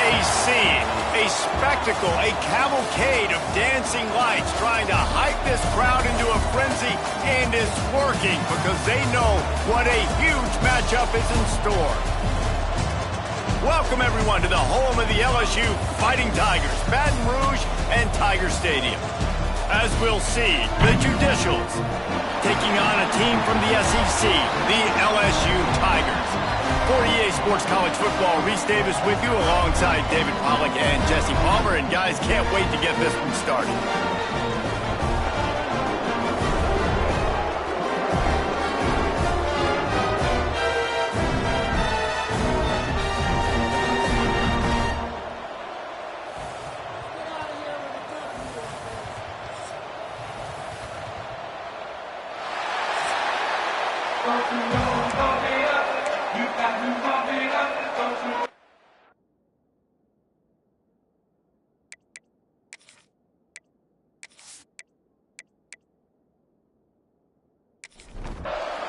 a scene, a spectacle, a cavalcade of dancing lights trying to hype this crowd into a frenzy, and it's working because they know what a huge matchup is in store. Welcome, everyone, to the home of the LSU Fighting Tigers, Baton Rouge and Tiger Stadium. As we'll see, the Judicials taking on a team from the SEC, the LSU Tigers. For EA Sports College Football, Reese Davis with you alongside David Pollack and Jesse Palmer. And guys, can't wait to get this one started.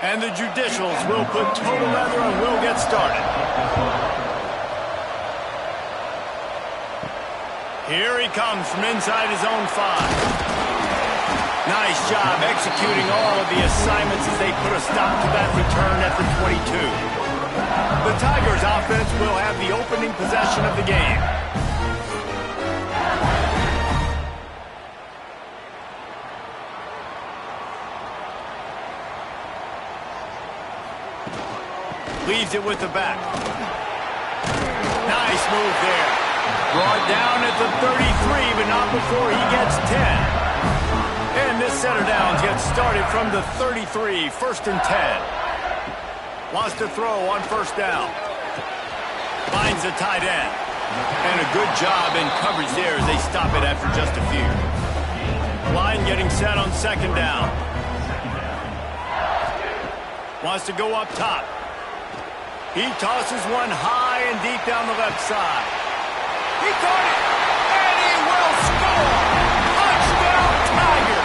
And the Judicials will put total leather and we'll get started. Here he comes from inside his own 5. Nice job executing all of the assignments as they put a stop to that return at the 22. The Tigers offense will have the opening possession of the game. Leaves it with the back. Nice move there. Brought down at the 33, but not before he gets 10. And this set of downs gets started from the 33, 1st and 10. Wants to throw on 1st down. Finds the tight end. And a good job in coverage there as they stop it after just a few. Line getting set on 2nd down. Wants to go up top. He tosses one high and deep down the left side. He caught it, and he will score! Touchdown, Tiger!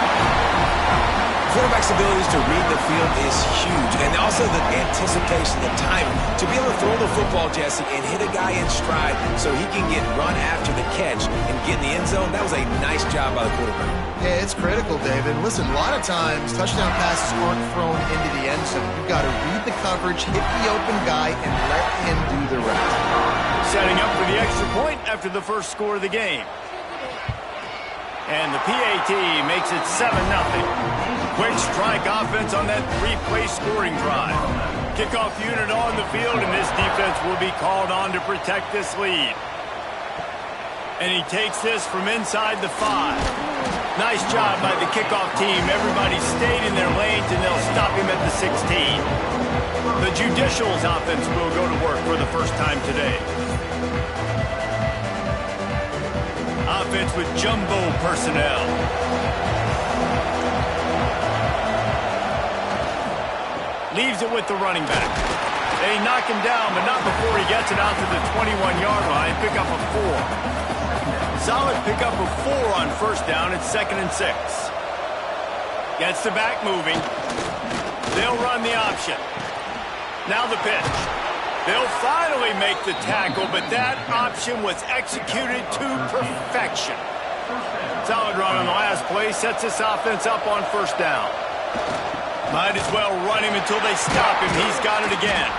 Quarterback's abilities to read the field is huge, and also the anticipation, the timing. To be able to throw the football, Jesse, and hit a guy in stride so he can get run after the catch and get in the end zone, that was a nice job by the quarterback. Yeah, it's critical, David. Listen, a lot of times, touchdown passes aren't thrown into the end zone. You've got to read the coverage, hit the open guy, and let him do the rest. Setting up for the extra point after the first score of the game. And the PAT makes it 7-0. Quick strike offense on that 3-play scoring drive. Kickoff unit on the field, and this defense will be called on to protect this lead. And he takes this from inside the 5. Nice job by the kickoff team. Everybody stayed in their lanes, and they'll stop him at the 16. The Judicials offense will go to work for the first time today. Offense with jumbo personnel. Leaves it with the running back. They knock him down, but not before he gets it out to the 21-yard line. Pick up a 4. Solid pickup of 4 on 1st down. It's 2nd and 6. Gets the back moving. They'll run the option. Now the pitch. They'll finally make the tackle, but that option was executed to perfection. Solid run on the last play. Sets this offense up on 1st down. Might as well run him until they stop him. He's got it again.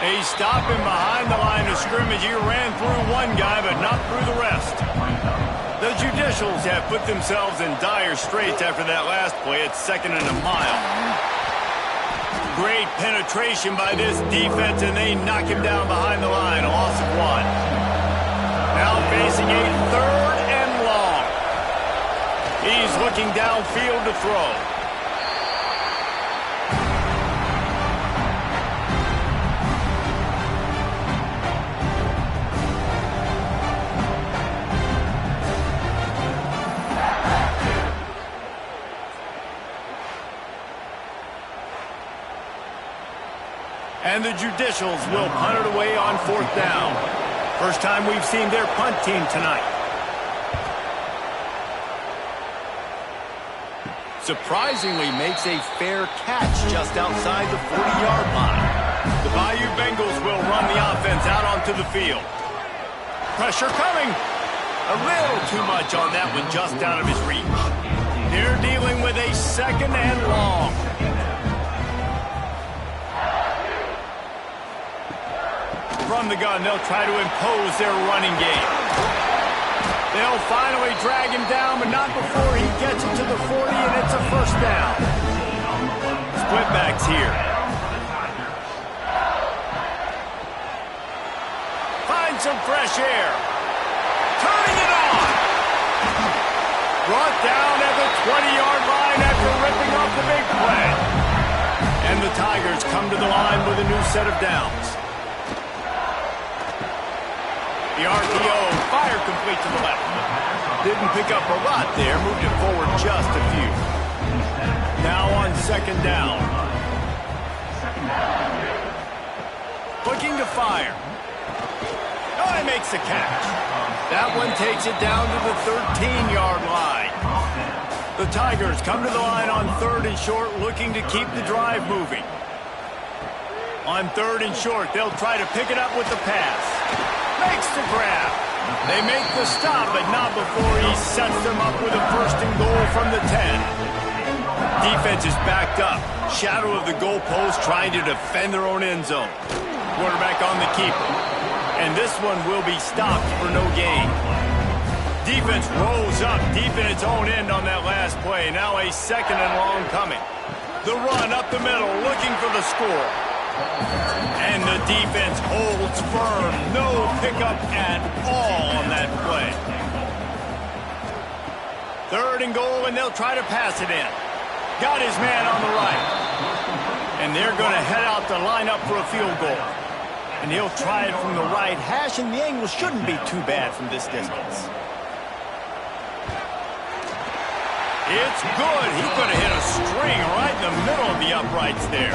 They stop him behind the line of scrimmage. He ran through one guy, but not through the rest. The Judicials have put themselves in dire straits after that last play. It's 2nd and a mile. Great penetration by this defense, and they knock him down behind the line. A loss of 1. Now facing a 3rd and long. He's looking downfield to throw. And the Judicials will punt it away on 4th down. First time we've seen their punt team tonight. Surprisingly makes a fair catch just outside the 40-yard line. The Bayou Bengals will run the offense out onto the field. Pressure coming. A little too much on that one, just out of his reach. They're dealing with a second and long. From the gun, they'll try to impose their running game. They'll finally drag him down, but not before he gets it to the 40, and it's a first down. Split backs here. Find some fresh air. Turning it on. Brought down at the 20-yard line after ripping off the big play. And the Tigers come to the line with a new set of downs. The RPO, fire complete to the left. Didn't pick up a lot there, moved it forward just a few. Now on second down. Looking to fire. Oh, he makes the catch. That one takes it down to the 13-yard line. The Tigers come to the line on third and short, looking to keep the drive moving. On third and short, they'll try to pick it up with the pass. Makes the grab. They make the stop, but not before he sets them up with a first and goal from the 10. Defense is backed up. Shadow of the goalpost trying to defend their own end zone. Quarterback on the keeper. And this one will be stopped for no gain. Defense rolls up deep in its own end on that last play. Now a second and long coming. The run up the middle, looking for the score. And the defense holds firm. No pickup at all on that play. Third and goal, and they'll try to pass it in. Got his man on the right. And they're going to head out to line up for a field goal. And he'll try it from the right hash, and the angle shouldn't be too bad from this distance. It's good. He's going to hit a string right in the middle of the uprights there.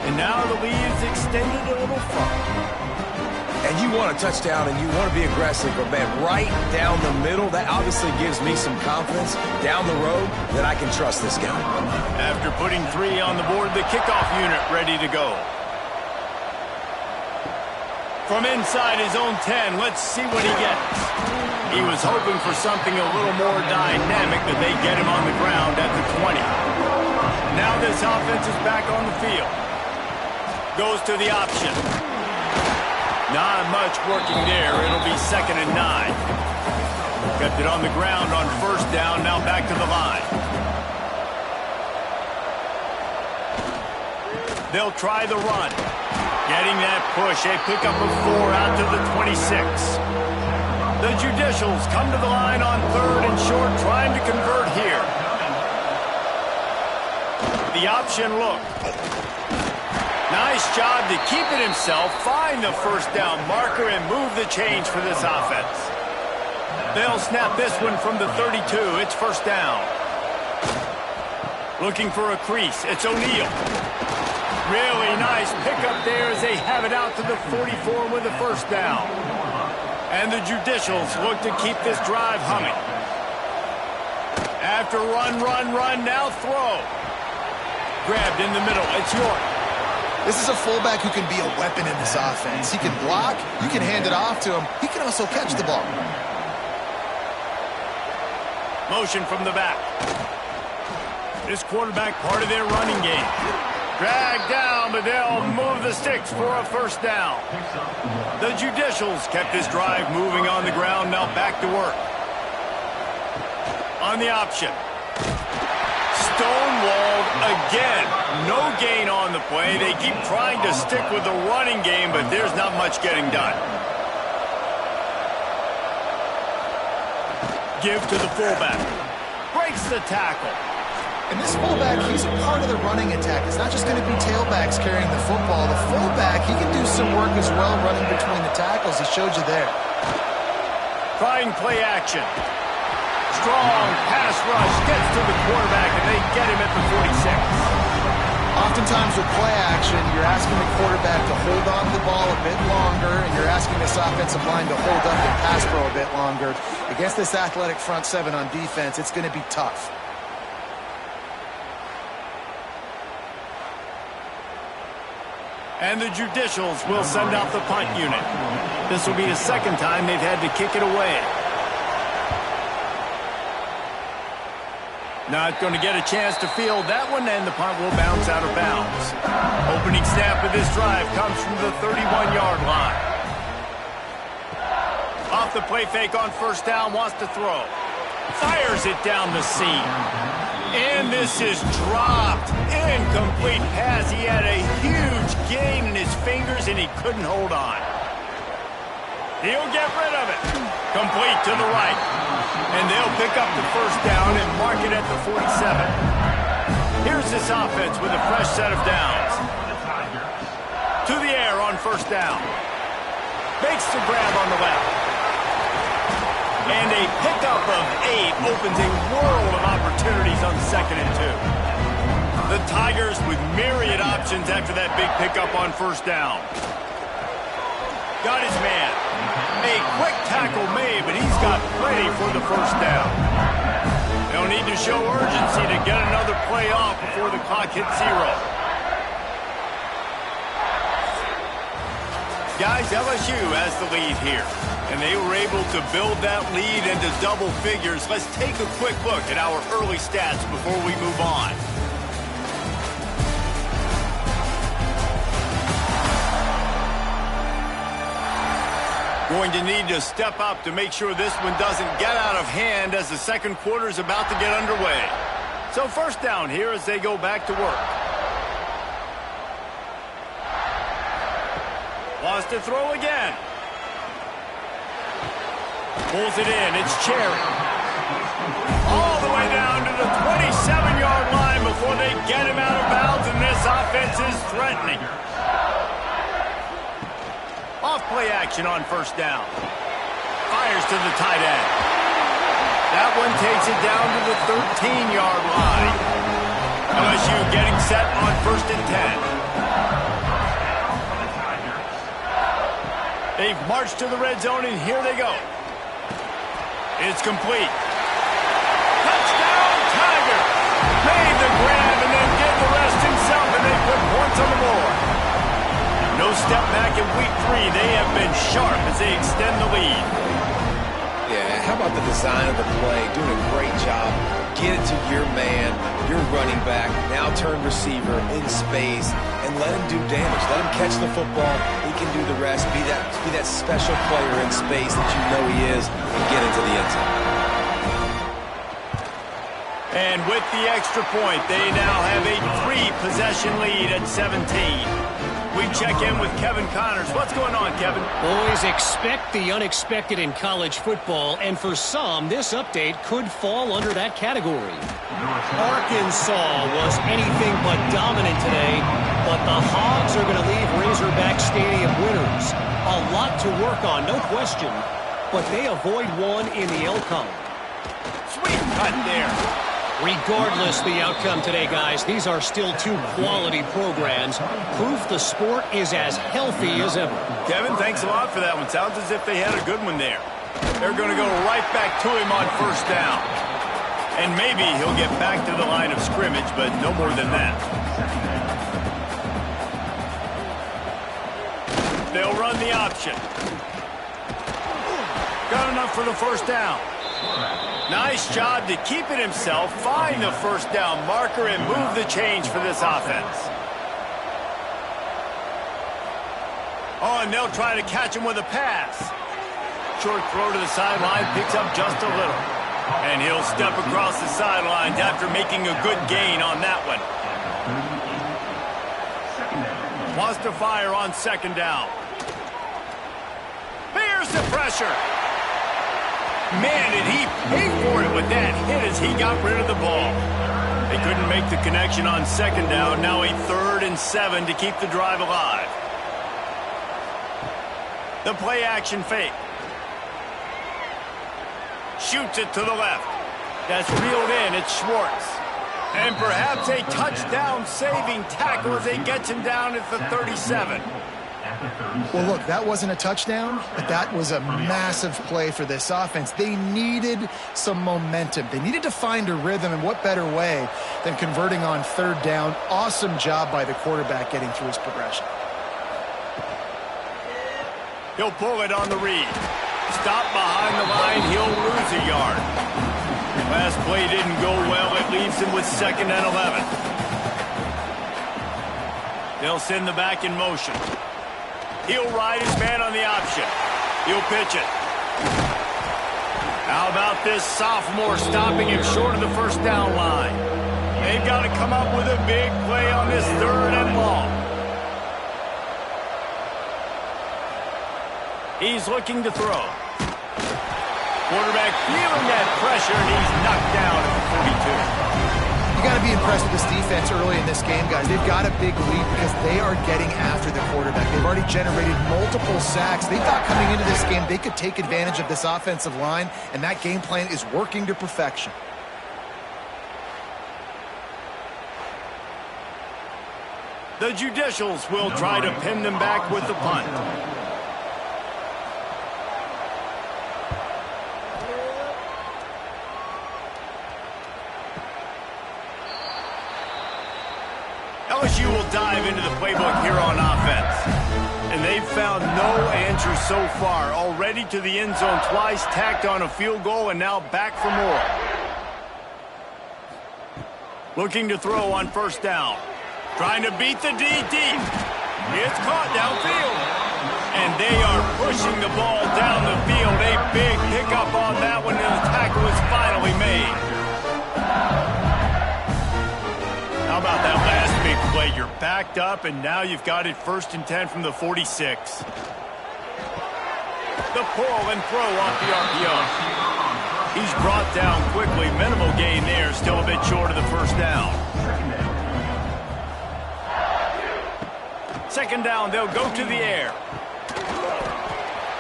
And now the lead is extended a little further. And you want a touchdown and you want to be aggressive, but man, right down the middle, that obviously gives me some confidence down the road that I can trust this guy. After putting 3 on the board, the kickoff unit ready to go. From inside his own 10, let's see what he gets. He was hoping for something a little more dynamic, but they get him on the ground at the 20. Now this offense is back on the field. Goes to the option. Not much working there. It'll be second and 9. Kept it on the ground on first down. Now back to the line. They'll try the run. Getting that push. A pickup of 4 out to the 26. The Judicials come to the line on third and short, trying to convert here. The option look. Nice job to keep it himself, find the first down marker, and move the change for this offense. They'll snap this one from the 32. It's first down. Looking for a crease. It's O'Neal. Really nice pickup there as they have it out to the 44 with the first down. And the Judicials look to keep this drive humming. After run, now throw. Grabbed in the middle. It's York. This is a fullback who can be a weapon in this offense. He can block, you can hand it off to him. He can also catch the ball. Motion from the back. This quarterback part of their running game. Dragged down, but they'll move the sticks for a first down. The Judicials kept this drive moving on the ground, now back to work. On the option. Stonewalled again. No gain on the play. They keep trying to stick with the running game, but there's not much getting done. Give to the fullback. Breaks the tackle. And this fullback, he's a part of the running attack. It's not just going to be tailbacks carrying the football. The fullback, he can do some work as well running between the tackles. He showed you there. Trying play action. Strong pass rush gets to the quarterback, and they get him at the 46. Oftentimes with play action, you're asking the quarterback to hold on to the ball a bit longer, and you're asking this offensive line to hold up the pass pro a bit longer. Against this athletic front seven on defense, it's going to be tough. And the judicials will send out the punt unit. This will be the second time they've had to kick it away. Not going to get a chance to field that one, and the punt will bounce out of bounds. Opening snap of this drive comes from the 31-yard line. Off the play fake on first down, wants to throw. Fires it down the seam. And this is dropped. Incomplete pass. He had a huge gain in his fingers, and he couldn't hold on. He'll get rid of it. Complete to the right. And they'll pick up the first down and mark it at the 47. Here's this offense with a fresh set of downs. To the air on first down. Makes the grab on the left. And a pickup of 8 opens a world of opportunities on 2nd and 2. The Tigers with myriad options after that big pickup on first down. Got his man. A quick tackle made, but he's got plenty for the first down. They'll need to show urgency to get another play off before the clock hits 0. Guys, LSU has the lead here, and they were able to build that lead into double figures. Let's take a quick look at our early stats before we move on. Going to need to step up to make sure this one doesn't get out of hand as the second quarter is about to get underway. So first down here as they go back to work. Wants to throw again. Pulls it in. It's Cherry. All the way down to the 27-yard line before they get him out of bounds, and this offense is threatening. Off-play action on first down. Fires to the tight end. That one takes it down to the 13-yard line. LSU getting set on 1st and 10. They've marched to the red zone, and here they go. It's complete. Touchdown, Tiger! Made the grab and then did the rest himself, and they put points on the board. No step back in week 3. They have been sharp as they extend the lead. Yeah, how about the design of the play? Doing a great job. Get it to your man, your running back, now turn receiver in space, and let him do damage. Let him catch the football. He can do the rest. Be that special player in space that you know he is, and get into the end zone. And with the extra point, they now have a 3-possession lead at 17. We check in with Kevin Connors. What's going on, Kevin? Always expect the unexpected in college football, and for some, this update could fall under that category. Arkansas was anything but dominant today, but the Hogs are going to leave Razorback Stadium winners. A lot to work on, no question, but they avoid one in the L-Con. Sweet cut there. Regardless the outcome today, guys, these are still 2 quality programs. Proof the sport is as healthy as ever. Kevin, thanks a lot for that one. Sounds as if they had a good one there. They're going to go right back to him on first down. And maybe he'll get back to the line of scrimmage, but no more than that. They'll run the option. Got enough for the first down. Nice job to keep it himself, find the first down marker, and move the change for this offense. Oh, and they'll try to catch him with a pass. Short throw to the sideline, picks up just a little. And he'll step across the sidelines after making a good gain on that one. Wants to fire on second down. Here's the pressure. Man, did he pay for it with that hit as he got rid of the ball. They couldn't make the connection on second down. Now a 3rd and 7 to keep the drive alive. The play action fake. Shoots it to the left. That's reeled in. It's Schwartz. And perhaps a touchdown-saving tackle as he gets him down at the 37. Well, look, that wasn't a touchdown, but that was a massive play for this offense. They needed some momentum. They needed to find a rhythm, and what better way than converting on 3rd down. Awesome job by the quarterback getting through his progression. He'll pull it on the read. Stop behind the line. He'll lose a yard. Last play didn't go well. It leaves him with 2nd and 11. They'll send the back in motion. He'll ride his man on the option. He'll pitch it. How about this sophomore stopping him short of the first down line? They've got to come up with a big play on this 3rd and long. He's looking to throw. Quarterback feeling that pressure, and he's knocked down at the 42. You got to be impressed with this defense early in this game, guys. They've got a big lead because they are getting after the quarterback. They've already generated multiple sacks. They thought coming into this game they could take advantage of this offensive line, and that game plan is working to perfection. The Judicials will try to pin them back with the punt. LSU will dive into the playbook here on offense. And they've found no answer so far. Already to the end zone twice, tacked on a field goal, and now back for more. Looking to throw on 1st down. Trying to beat the D deep. It's caught downfield. And they are pushing the ball down the field. A big pickup on that one, and the tackle is finally made. How about that last big play? You're backed up, and now you've got it 1st and 10 from the 46. The pull and throw off the RPO. He's brought down quickly. Minimal gain there. Still a bit short of the 1st down. 2nd down, they'll go to the air.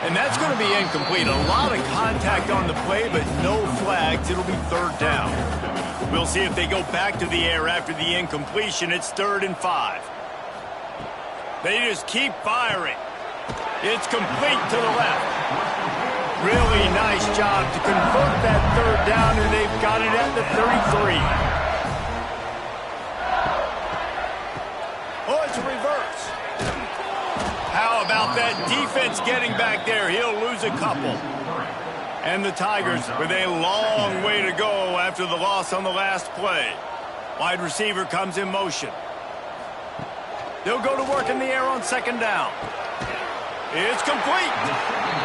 And that's going to be incomplete. A lot of contact on the play, but no flags. It'll be 3rd down. We'll see if they go back to the air after the incompletion. It's 3rd and 5. They just keep firing. It's complete to the left. Really nice job to convert that 3rd down, and they've got it at the 33. Oh, it's a reverse. How about that defense getting back there? He'll lose a couple. And the Tigers with a long way to go after the loss on the last play. Wide receiver comes in motion. They'll go to work in the air on 2nd down. It's complete.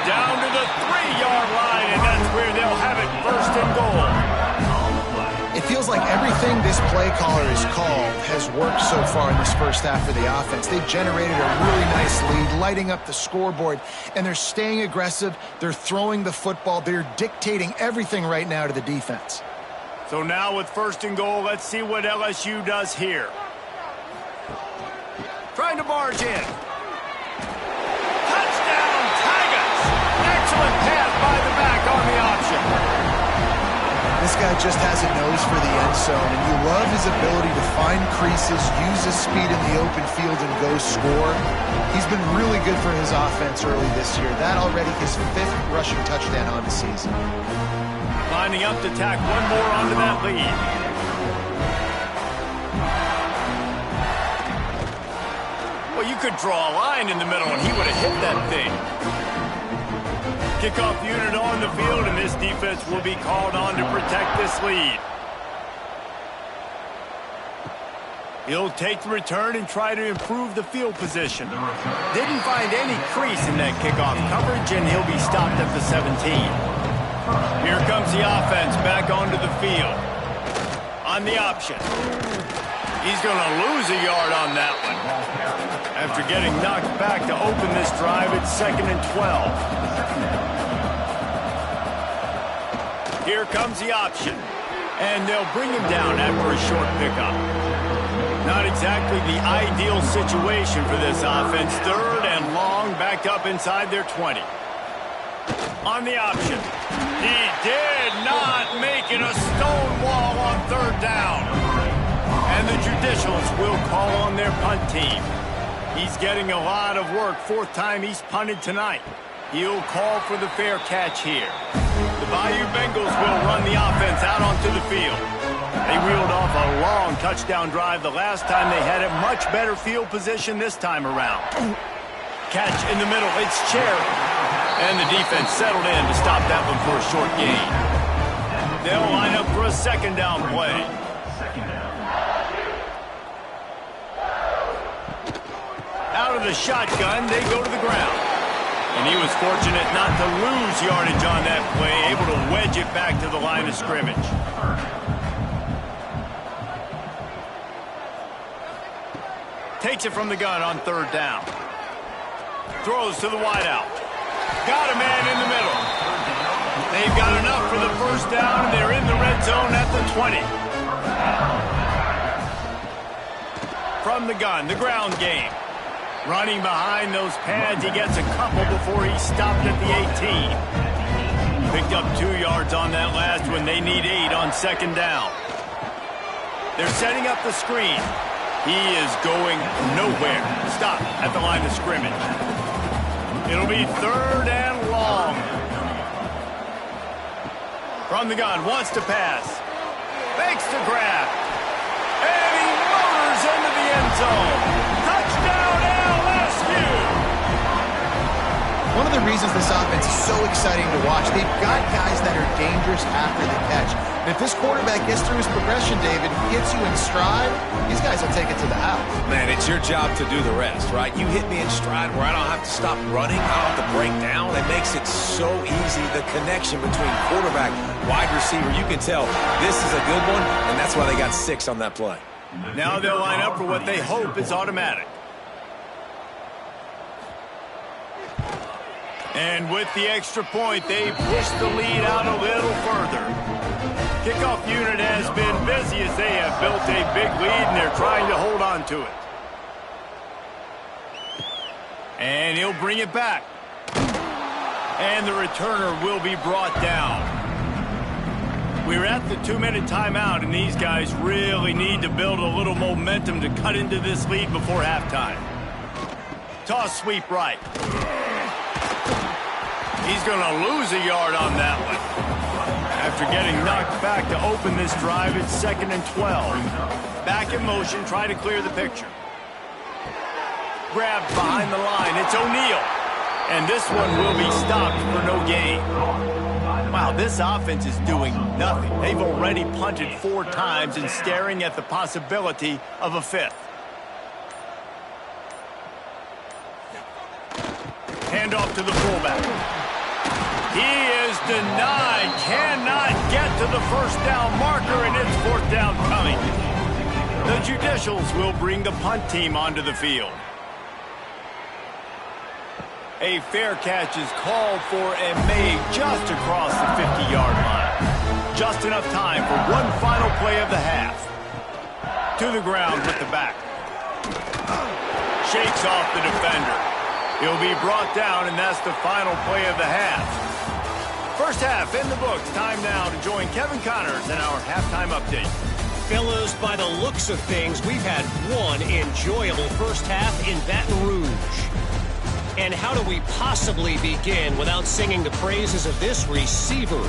Down to the 3-yard line, and that's where they'll have it 1st and goal. It feels like everything this play caller has called has worked so far in this 1st half for the offense. They've generated a really nice lead, lighting up the scoreboard, and they're staying aggressive. They're throwing the football. They're dictating everything right now to the defense. So now with 1st and goal, let's see what LSU does here. Trying to barge in. Touchdown, Tigers! Excellent pass by the back on the option. This guy just has a nose for the end zone, and you love his ability to find creases, use his speed in the open field, and go score. He's been really good for his offense early this year. That already his 5th rushing touchdown on the season. Lining up to tack one more onto that lead. Well, you could draw a line in the middle, and he would have hit that thing. Kickoff unit on the field, and this defense will be called on to protect this lead. He'll take the return and try to improve the field position. Didn't find any crease in that kickoff coverage, and he'll be stopped at the 17. Here comes the offense back onto the field. On the option. He's going to lose a yard on that one. After getting knocked back to open this drive, it's 2nd and 12. Here comes the option. And they'll bring him down after a short pickup. Not exactly the ideal situation for this offense. 3rd and long, backed up inside their 20. On the option. He did not make it. A stone wall on 3rd down. And the Judicials will call on their punt team. He's getting a lot of work. 4th time he's punted tonight. He'll call for the fair catch here. The Bayou Bengals will run the offense out onto the field. They reeled off a long touchdown drive the last time they had a much better field position this time around. catch in the middle. It's Cherry. And the defense settled in to stop that one for a short gain. They'll line up for a second down play. Out of the shotgun, they go to the ground. And he was fortunate not to lose yardage on that play, able to wedge it back to the line of scrimmage. Takes it from the gun on third down. Throws to the wideout. Got a man in the middle. They've got enough for the first down, and they're in the red zone at the 20. From the gun, the ground game. Running behind those pads, he gets a couple before he stopped at the 18. Picked up 2 yards on that last one. They need 8 on second down. They're setting up the screen. He is going nowhere. Stop at the line of scrimmage. It'll be third and long. From the gun, wants to pass. Fakes to grab. And he motors into the end zone. Touchdown, LSU! One of the reasons this offense is so exciting to watch, they've got guys that are dangerous after the catch. And if this quarterback gets through his progression, David, gets you in stride, these guys will take it to the house. Man, it's your job to do the rest, right? You hit me in stride where I don't have to stop running, I don't have to break down. It makes it so easy, the connection between quarterback, wide receiver. You can tell this is a good one, and that's why they got 6 on that play. Now they'll line up for what they hope is automatic. And with the extra point, they push the lead out a little further. Kickoff unit has been busy as they have built a big lead, and they're trying to hold on to it. And he'll bring it back. And the returner will be brought down. We're at the 2-minute timeout, and these guys really need to build a little momentum to cut into this lead before halftime. Toss sweep right. He's going to lose a yard on that one. After getting knocked back to open this drive, it's 2nd and 12. Back in motion, try to clear the picture. Grabbed behind the line, it's O'Neal. And this one will be stopped for no gain. Wow, this offense is doing nothing. They've already punted 4 times and staring at the possibility of a 5th. Hand off to the fullback. He is denied, cannot get to the first down marker, and it's 4th down coming. The Judicials will bring the punt team onto the field. A fair catch is called for and made just across the 50-yard line. Just enough time for one final play of the half. To the ground with the back. Shakes off the defender. He'll be brought down, and that's the final play of the half. First half in the books. Time now to join Kevin Connors in our halftime update. Fellas, by the looks of things, we've had one enjoyable first half in Baton Rouge. And how do we possibly begin without singing the praises of this receiver?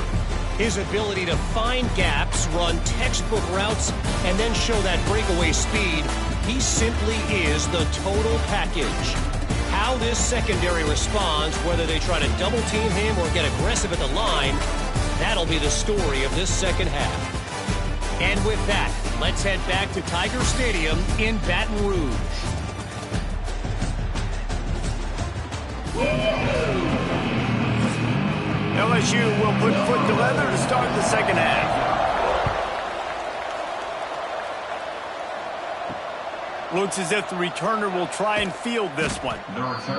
His ability to find gaps, run textbook routes, and then show that breakaway speed. He simply is the total package. How this secondary responds, whether they try to double-team him or get aggressive at the line, that'll be the story of this second half. And with that, let's head back to Tiger Stadium in Baton Rouge. LSU will put foot to leather to start the second half. Looks as if the returner will try and field this one.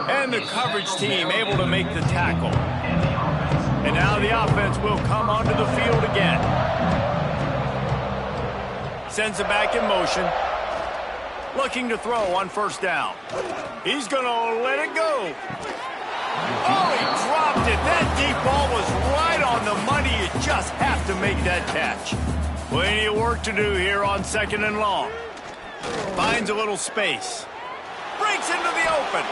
And the coverage team able to make the tackle. And now the offense will come onto the field again. Sends it back in motion. Looking to throw on first down. He's going to let it go. Oh, he dropped it. That deep ball was right on the money. You just have to make that catch. Plenty of work to do here on 2nd and long. Finds a little space. Breaks into the open.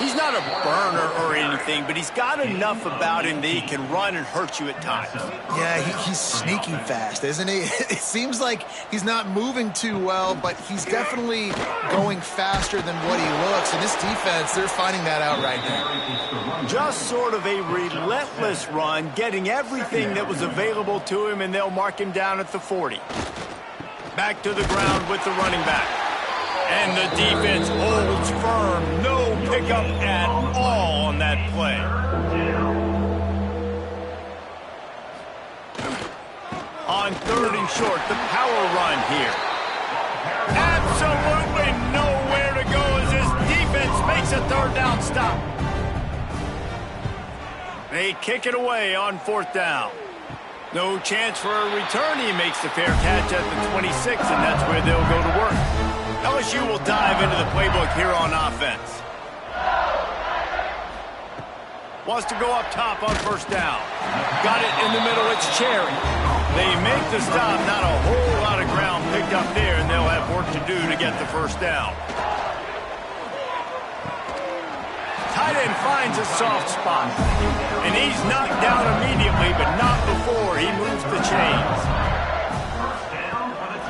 He's not a burner or anything, but he's got enough about him that he can run and hurt you at times. Yeah, he's sneaking fast, isn't he? It seems like he's not moving too well, but he's definitely going faster than what he looks. And this defense, they're finding that out right now. Just sort of a relentless run, getting everything that was available to him, and they'll mark him down at the 40. Back to the ground with the running back. And the defense holds firm. No pickup at all on that play. On 3rd and short, the power run here. Absolutely nowhere to go as this defense makes a 3rd down stop. They kick it away on 4th down. No chance for a return. He makes the fair catch at the 26, and that's where they'll go to work. LSU will dive into the playbook here on offense. Wants to go up top on 1st down. Got it in the middle. It's Cherry. They make the stop. Not a whole lot of ground picked up there, and they'll have work to do to get the 1st down. Tight end finds a soft spot. And he's knocked down immediately, but not before he moves the chains.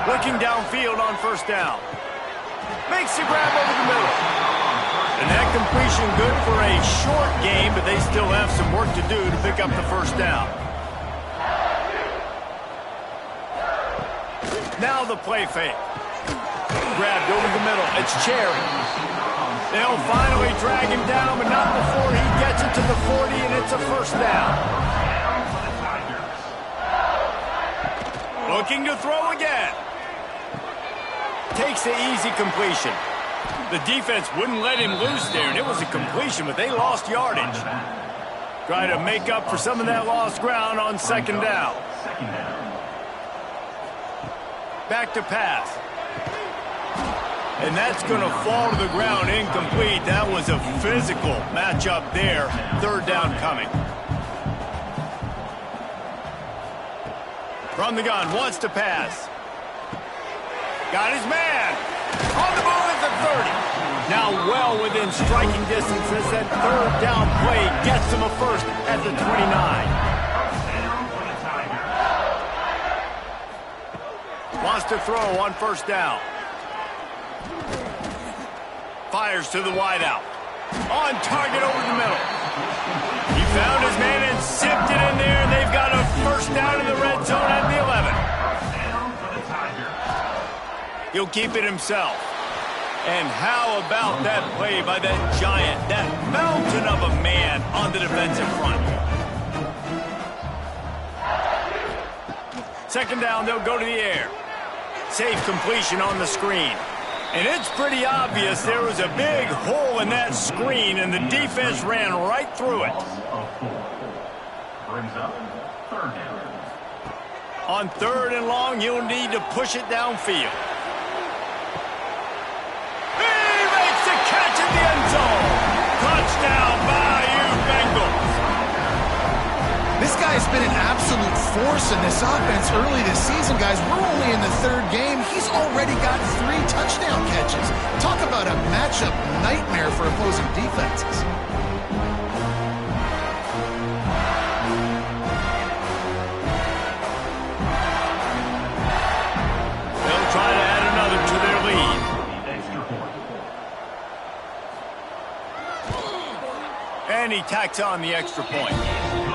Looking downfield on 1st down. Makes the grab over the middle. And that completion good for a short game, but they still have some work to do to pick up the 1st down. Now the play fake. Grabbed over the middle. It's Cherry. They'll finally drag him down, but not before he gets it to the 40, and it's a 1st down. Looking to throw again. Takes the easy completion. The defense wouldn't let him loose there, and it was a completion, but they lost yardage. Try to make up for some of that lost ground on 2nd down. Back to pass. And that's going to fall to the ground incomplete. That was a physical matchup there. 3rd down coming. From the gun, wants to pass. Got his man. On the move at the 30. Now well within striking distance as that 3rd down play gets him a 1st at the 29. Wants to throw on 1st down. Fires to the wideout. On target over the middle. He found his man and zipped it in there, and they've got a 1st down in the red zone at the 11. He'll keep it himself. And how about that play by that giant, that mountain of a man on the defensive front? 2nd down, they'll go to the air. Safe completion on the screen. And it's pretty obvious there was a big hole in that screen, and the defense ran right through it. On 3rd and long, you'll need to push it downfield. Catch in the end zone. Touchdown, Bayou Bengals. This guy's been an absolute force in this offense early this season, guys. We're only in the 3rd game. He's already got 3 touchdown catches. Talk about a matchup nightmare for opposing defenses. They'll try to add another to their lead. And he tacks on the extra point.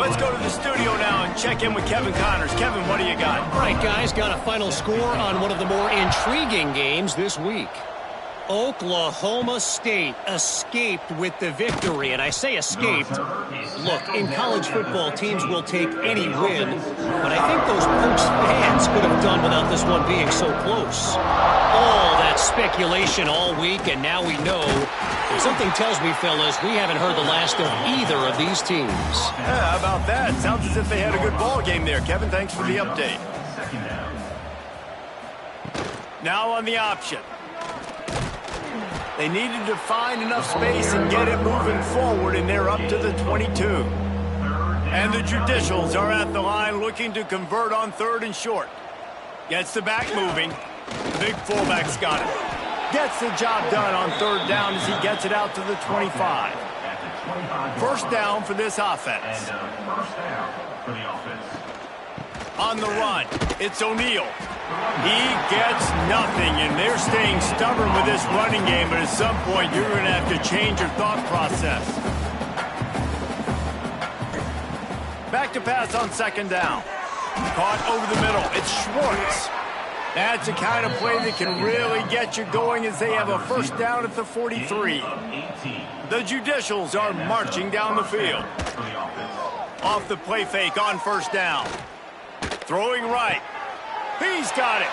Let's go to the studio now and check in with Kevin Connors. Kevin, what do you got? All right, guys, got a final score on one of the more intriguing games this week. Oklahoma State escaped with the victory, and I say escaped. Look, in college football, teams will take any win, but I think those Pokes fans could have done without this one being so close. All that speculation all week, and now we know. Something tells me, fellas, we haven't heard the last of either of these teams. Yeah, how about that? Sounds as if they had a good ball game there. Kevin, thanks for the update. Now on the option. They needed to find enough space and get it moving forward, and they're up to the 22. And the Judicials are at the line looking to convert on 3rd and short. Gets the back moving. The big fullback's got it. Gets the job done on third down as he gets it out to the 25. First down for this offense. On the run, it's O'Neal. He gets nothing, and they're staying stubborn with this running game, but at some point you're going to have to change your thought process. Back to pass on second down. Caught over the middle. It's Schwartz. That's the kind of play that can really get you going as they have a first down at the 43. The Judicials are marching down the field. Off the play fake on first down. Throwing right. He's got it.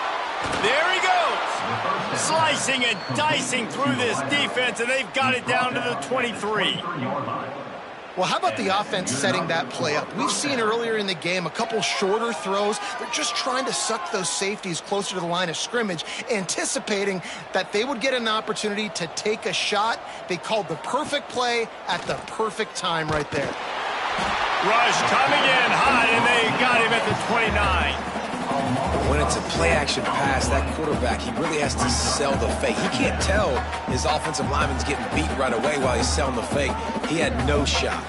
There he goes. Slicing and dicing through this defense, and they've got it down to the 23. Well, how about the offense setting that play up? We've seen earlier in the game a couple shorter throws. They're just trying to suck those safeties closer to the line of scrimmage, anticipating that they would get an opportunity to take a shot. They called the perfect play at the perfect time right there. Rush coming in hot, and they got him at the 29. When it's a play-action pass, that quarterback, he really has to sell the fake. He can't tell his offensive lineman's getting beat right away while he's selling the fake. He had no shot.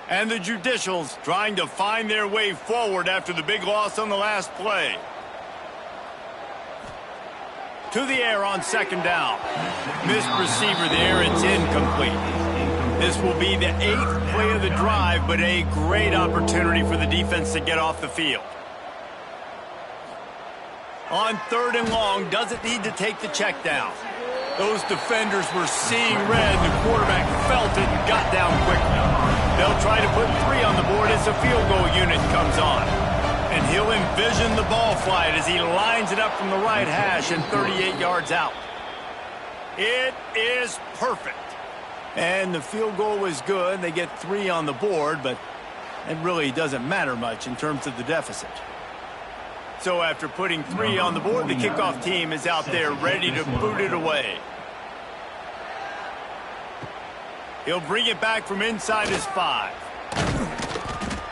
And the Judicials trying to find their way forward after the big loss on the last play. To the air on second down. Missed receiver there, it's incomplete. This will be the 8th play of the drive, but a great opportunity for the defense to get off the field. On third and long, doesn't need to take the check down. Those defenders were seeing red, and the quarterback felt it and got down quickly. They'll try to put 3 on the board as the field goal unit comes on. And he'll envision the ball flight as he lines it up from the right hash and 38 yards out. It is perfect. And the field goal was good. They get 3 on the board, but it really doesn't matter much in terms of the deficit. So after putting 3 on the board, the kickoff team is out there ready to boot it away. He'll bring it back from inside his 5.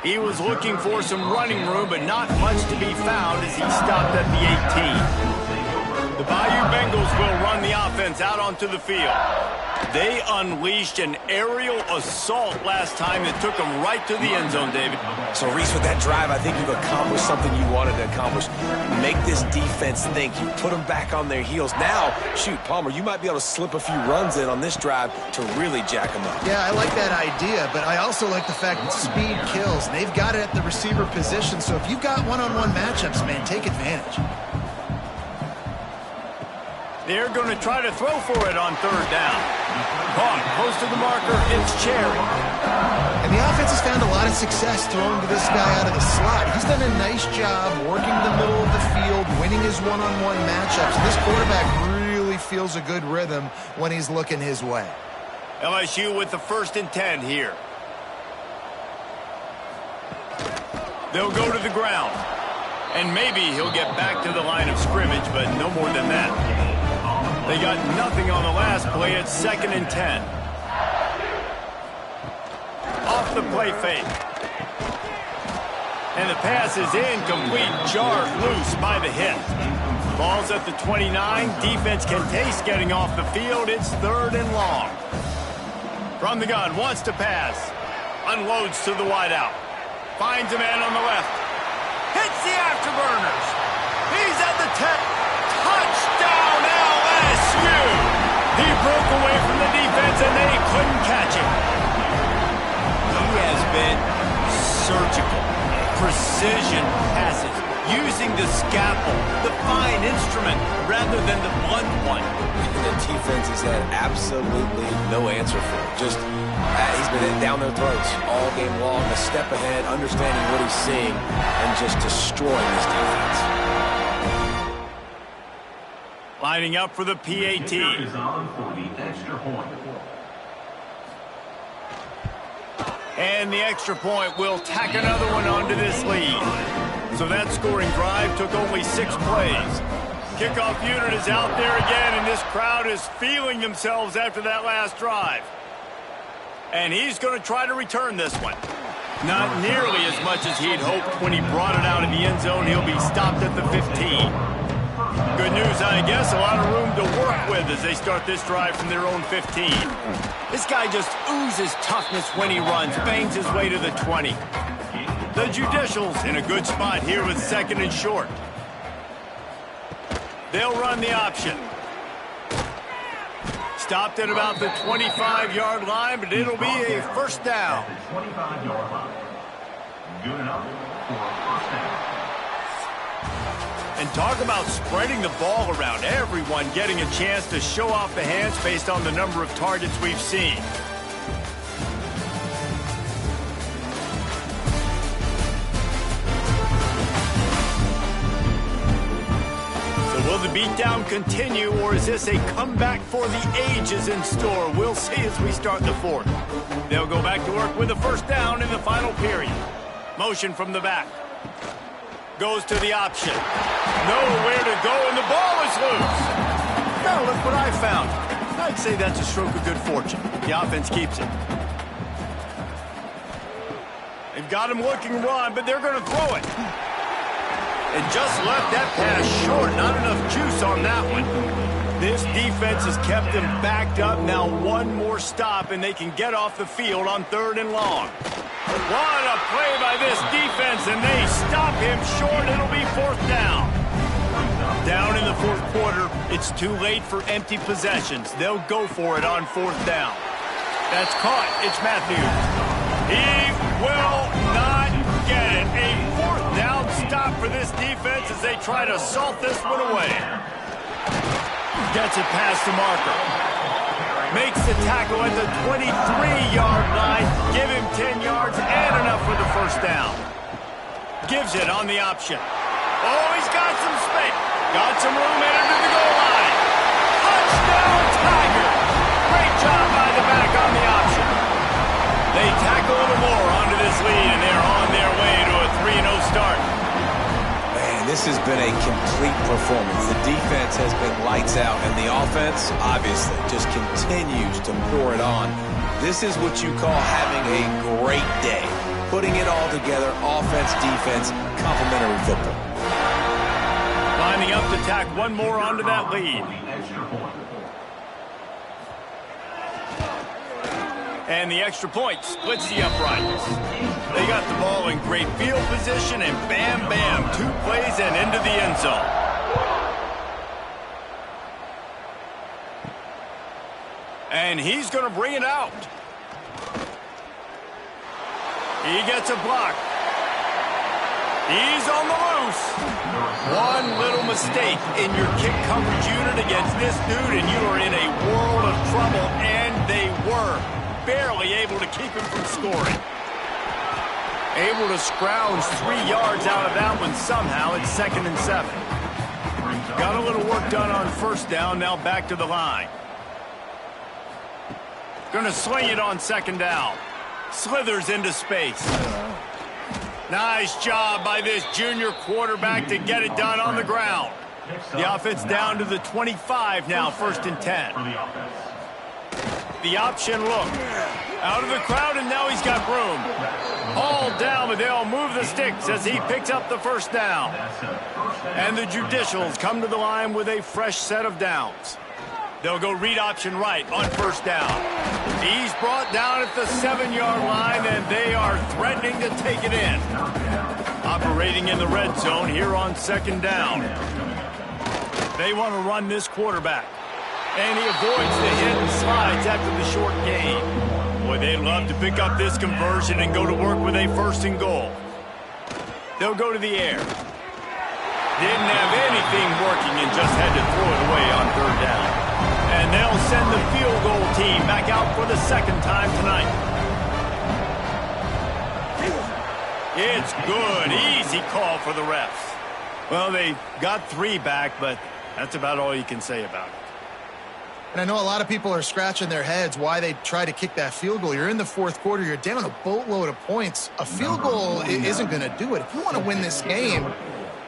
He was looking for some running room, but not much to be found as he stopped at the 18. The Bayou Bengals will run the offense out onto the field. They unleashed an aerial assault last time that took them right to the end zone, David. So, Reese, with that drive, I think you've accomplished something you wanted to accomplish. Make this defense think. You put them back on their heels. Now, shoot, Palmer, you might be able to slip a few runs in on this drive to really jack them up. Yeah, I like that idea, but I also like the fact that speed kills. And they've got it at the receiver position, so if you've got one-on-one matchups, man, take advantage. They're going to try to throw for it on third down. Caught close to the marker, it's Cherry. And the offense has found a lot of success throwing to this guy out of the slot. He's done a nice job working the middle of the field, winning his one-on-one matchups. And this quarterback really feels a good rhythm when he's looking his way. LSU with the 1st and 10 here. They'll go to the ground. And maybe he'll get back to the line of scrimmage, but no more than that. They got nothing on the last play. It's 2nd and 10. Off the play fake. And the pass is incomplete. Jarred loose by the hit. Ball's at the 29. Defense can taste getting off the field. It's 3rd and long. From the gun, wants to pass. Unloads to the wideout. Finds a man on the left. Hits the afterburners. He's at the 10. Touchdown, LSU! He broke away from the defense, and they couldn't catch him. He has been surgical. Precision passes. Using the scalpel, the fine instrument, rather than the blunt one. The defense has had absolutely no answer for it. Just, he's been down their throats all game long, a step ahead, understanding what he's seeing, and just destroying this defense. Lining up for the PAT. And the extra point will tack another one onto this lead. So that scoring drive took only 6 plays. Kickoff unit is out there again, and this crowd is feeling themselves after that last drive. And he's going to try to return this one. Not nearly as much as he'd hoped when he brought it out of the end zone. He'll be stopped at the 15. Good news, I guess. A lot of room to work with as they start this drive from their own 15. This guy just oozes toughness when he runs, bangs his way to the 20. The Judicials in a good spot here with 2nd and short. They'll run the option. Stopped at about the 25-yard line, but it'll be a first down. 25-yard line. Good enough for a first down. And talk about spreading the ball around. Everyone getting a chance to show off the hands based on the number of targets we've seen. So will the beatdown continue, or is this a comeback for the ages in store? We'll see as we start the 4th. They'll go back to work with a first down in the final period. Motion from the back. Goes to the option. Nowhere to go, and the ball is loose. Now look what I found. I'd say that's a stroke of good fortune. The offense keeps it. They've got him looking run, but they're going to throw it. And just left that pass short. Not enough juice on that one. This defense has kept them backed up. Now one more stop, and they can get off the field on 3rd and long. What a play by this defense, and they stop him short. It'll be 4th down. Down in the 4th quarter, it's too late for empty possessions. They'll go for it on 4th down. That's caught. It's Matthews. He will not get it. A 4th down stop for this defense as they try to salt this one away. Gets it past the marker. Makes the tackle at the 23-yard line. Give him 10 yards and enough for the first down. Gives it on the option. Oh, he's got some space. Got some room headed to the goal line. Touchdown, Tiger. Great job by the back on the option. They tackle a little more onto this lead, and they're on their way to a 3-0 start. This has been a complete performance. The defense has been lights out, and the offense, obviously, just continues to pour it on. This is what you call having a great day. Putting it all together, offense, defense, complementary football. Lining up to tack one more onto that lead. And the extra point splits the uprights. They got the ball in great field position, and bam, bam, 2 plays and into the end zone. And he's going to bring it out. He gets a block. He's on the loose. One little mistake in your kick coverage unit against this dude, and you are in a world of trouble, and they were barely able to keep him from scoring. Able to scrounge 3 yards out of that one somehow. It's 2nd and 7. Got a little work done on first down. Now back to the line. Gonna sling it on 2nd down. Slithers into space. Nice job by this junior quarterback to get it done on the ground. The offense down to the 25 now, 1st and 10. The option look. Out of the crowd, and now he's got room. All down, but they'll move the sticks as he picks up the first down. And the Judicials come to the line with a fresh set of downs. They'll go read option right on first down. He's brought down at the 7-yard line, and they are threatening to take it in. Operating in the red zone here on 2nd down. They want to run this quarterback. And he avoids the hit and slides after the short gain. Boy, they'd love to pick up this conversion and go to work with a 1st and goal. They'll go to the air. Didn't have anything working and just had to throw it away on 3rd down. And they'll send the field goal team back out for the 2nd time tonight. It's good. Easy call for the refs. Well, they got 3 back, but that's about all you can say about it. And I know a lot of people are scratching their heads why they try to kick that field goal. You're in the 4th quarter. You're down a boatload of points. A field goal isn't going to do it. If you want to win this game,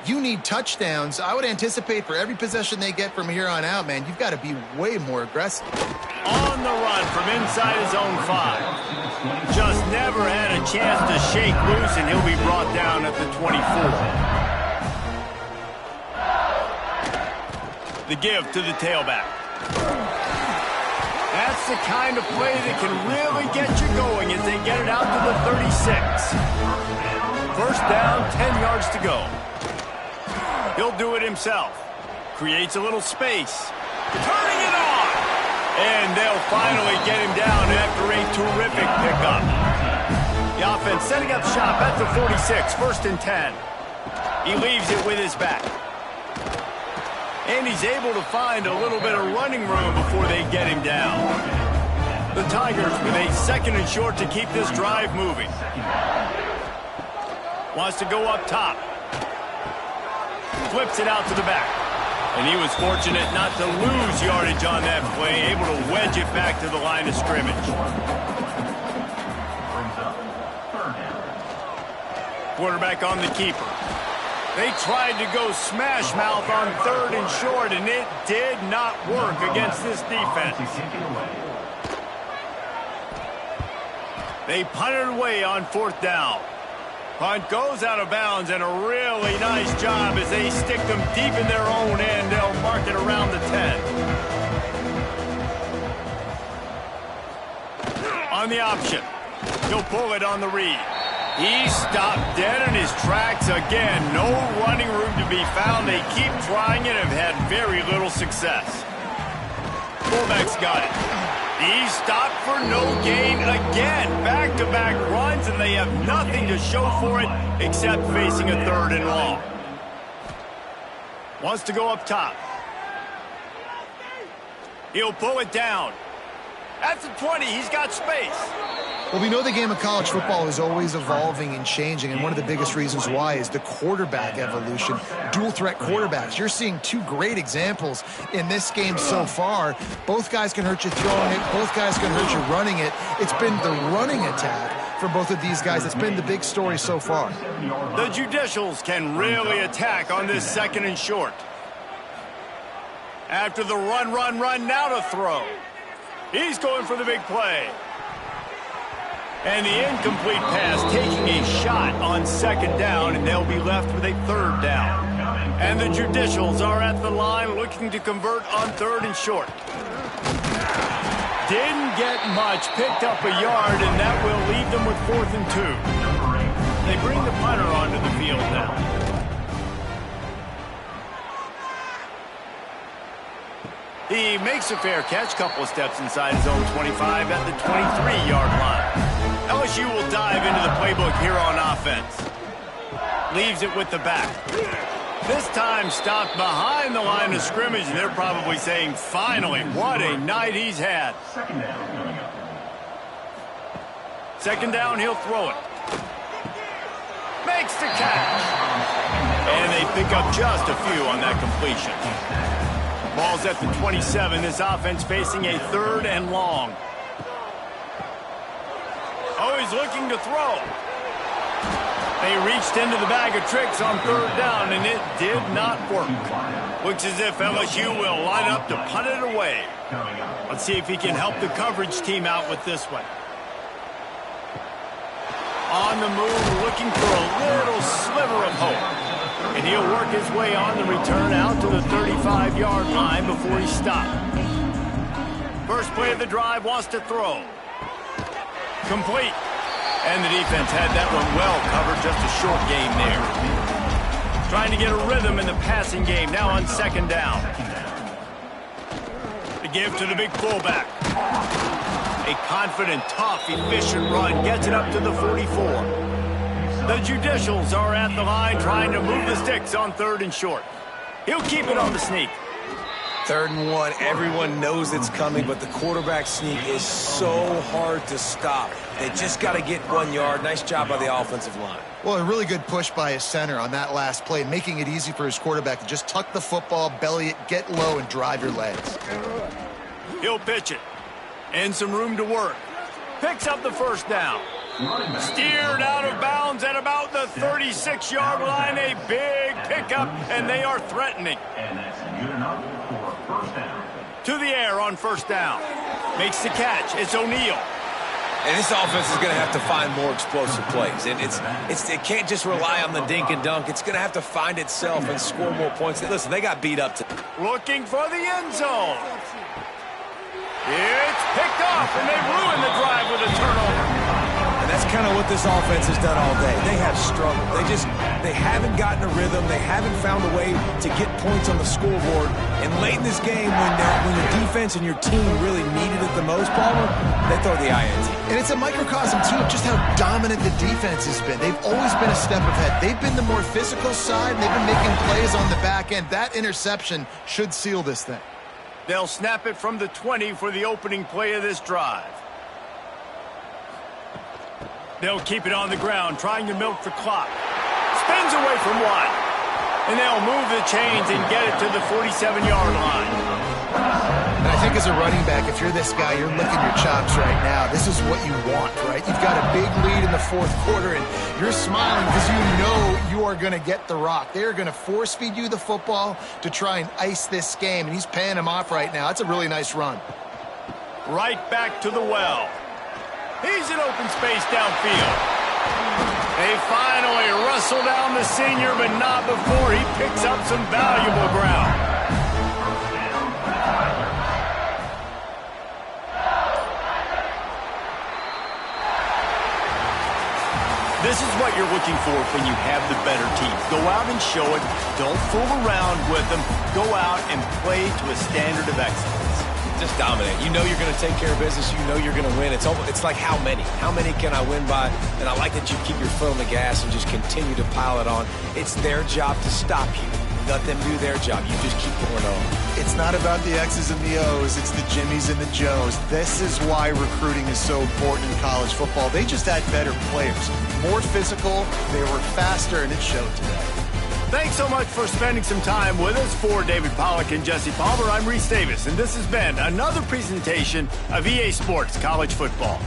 you need touchdowns. I would anticipate for every possession they get from here on out, man, you've got to be way more aggressive. on the run from inside his own 5. Just never had a chance to shake loose, and he'll be brought down at the 24. The give to the tailback. That's the kind of play that can really get you going as they get it out to the 36. First down, 10 yards to go. He'll do it himself. Creates a little space. Turning it on! And they'll finally get him down after a terrific pickup. The offense setting up shop at the 46, first and 10. He leaves it with his back. And he's able to find a little bit of running room before they get him down. The Tigers with a second and short to keep this drive moving. Wants to go up top. Flips it out to the back. And he was fortunate not to lose yardage on that play, able to wedge it back to the line of scrimmage. Quarterback on the keeper. They tried to go smash mouth on third and short, and it did not work against this defense. They punted away on fourth down. Punt goes out of bounds, and a really nice job as they stick them deep in their own end. They'll mark it around the 10. On the option. He'll pull it on the read. He stopped dead in his tracks again. No running room to be found. They keep trying it and have had very little success. Fullback's got it. He stopped for no gain again. Back-to-back runs, and they have nothing to show for it except facing a third and long. Wants to go up top. He'll pull it down. That's the 20. He's got space. Well, we know the game of college football is always evolving and changing, and one of the biggest reasons why is the quarterback evolution. Dual threat quarterbacks. You're seeing two great examples in this game so far. Both guys can hurt you throwing it. Both guys can hurt you running it. It's been the running attack for both of these guys that's been the big story so far. The Judicials can really attack on this second and short. After the run, now to throw. He's going for the big play. And the incomplete pass taking a shot on second down, and they'll be left with a third down. And the Judicials are at the line looking to convert on third and short. Didn't get much, picked up a yard, and that will leave them with 4th and 2. They bring the punter onto the field now. He makes a fair catch, couple of steps inside his own 25 at the 23-yard line. LSU will dive into the playbook here on offense. Leaves it with the back. This time stopped behind the line of scrimmage, and they're probably saying, finally, what a night he's had. Second down, he'll throw it. Makes the catch. And they pick up just a few on that completion. Ball's at the 27. This offense facing a third and long. Oh, he's looking to throw. They reached into the bag of tricks on third down, and it did not work. Looks as if LSU will line up to punt it away. Let's see if he can help the coverage team out with this one. On the move, looking for a little sliver of hope. And he'll work his way on the return out to the 35-yard line before he stopped. First play of the drive, wants to throw. Complete. And the defense had that one well covered, just a short game there. Trying to get a rhythm in the passing game, now on second down. The give to the big fullback. A confident, tough, efficient run, gets it up to the 44. The Judicials are at the line trying to move the sticks on third and short. He'll keep it on the sneak. 3rd and 1, everyone knows it's coming, but the quarterback sneak is so hard to stop. They just got to get 1 yard. Nice job by the offensive line. Well, a really good push by his center on that last play, making it easy for his quarterback to just tuck the football, belly it, get low, and drive your legs. He'll pitch it. And some room to work. Picks up the first down. Steered out of bounds at about the 36-yard line. A big pickup, and they are threatening. And that's good enough for first down. to the air on first down. Makes the catch. It's O'Neal. And this offense is going to have to find more explosive plays. And it can't just rely on the dink and dunk. It's going to have to find itself and score more points. Listen, they got beat up today. Looking for the end zone. It's picked off, and they ruin the drive with a turnover. And that's kind of what this offense has done all day. They have struggled. They haven't gotten a rhythm. They haven't found a way to get points on the scoreboard. And late in this game, when the defense and your team really needed it the most, Palmer, they throw the INT. And it's a microcosm, too, of just how dominant the defense has been. They've always been a step ahead. They've been the more physical side, and they've been making plays on the back end. That interception should seal this thing. They'll snap it from the 20 for the opening play of this drive. They'll keep it on the ground, trying to milk the clock. Spins away from one. And they'll move the chains and get it to the 47-yard line. And I think as a running back, if you're this guy, you're licking your chops right now. This is what you want, right? You've got a big lead in the fourth quarter, and you're smiling because you know you are going to get the rock. They're going to force feed you the football to try and ice this game, and he's paying him off right now. That's a really nice run. Right back to the well. He's in open space downfield. They finally wrestle down the senior, but not before he picks up some valuable ground. This is what you're looking for when you have the better team. Go out and show it. Don't fool around with them. Go out and play to a standard of excellence. Just dominate. You know you're going to take care of business. You know you're going to win. It's like how many? How many can I win by? And I like that you keep your foot on the gas and just continue to pile it on. It's their job to stop you. Let them do their job. You just keep going on. It's not about the X's and the O's. It's the Jimmies and the Joes. This is why recruiting is so important in college football. They just had better players. More physical. They were faster, and it showed today. Thanks so much for spending some time with us. For David Pollack and Jesse Palmer, I'm Reese Davis, and this has been another presentation of EA Sports College Football.